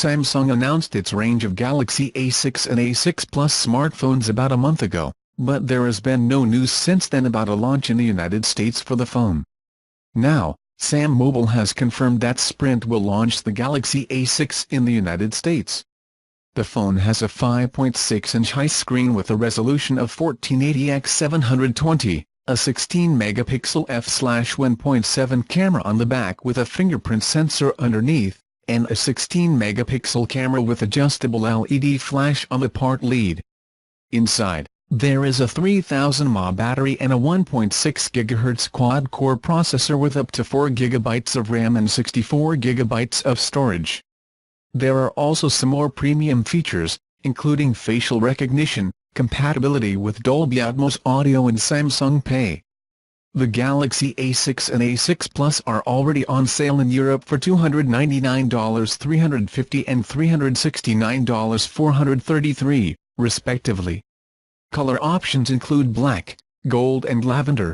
Samsung announced its range of Galaxy A6 and A6 Plus smartphones about a month ago, but there has been no news since then about a launch in the United States for the phone. Now, SamMobile has confirmed that Sprint will launch the Galaxy A6 in the United States. The phone has a 5.6-inch high screen with a resolution of 1480x720, a 16-megapixel f/1.7 camera on the back with a fingerprint sensor underneath, and a 16-megapixel camera with adjustable LED flash on the part lead. Inside, there is a 3000 mAh battery and a 1.6 GHz quad-core processor with up to 4 GB of RAM and 64 GB of storage. There are also some more premium features, including facial recognition, compatibility with Dolby Atmos audio and Samsung Pay. The Galaxy A6 and A6 Plus are already on sale in Europe for $299, $350 and $369, $433, respectively. Color options include black, gold and lavender.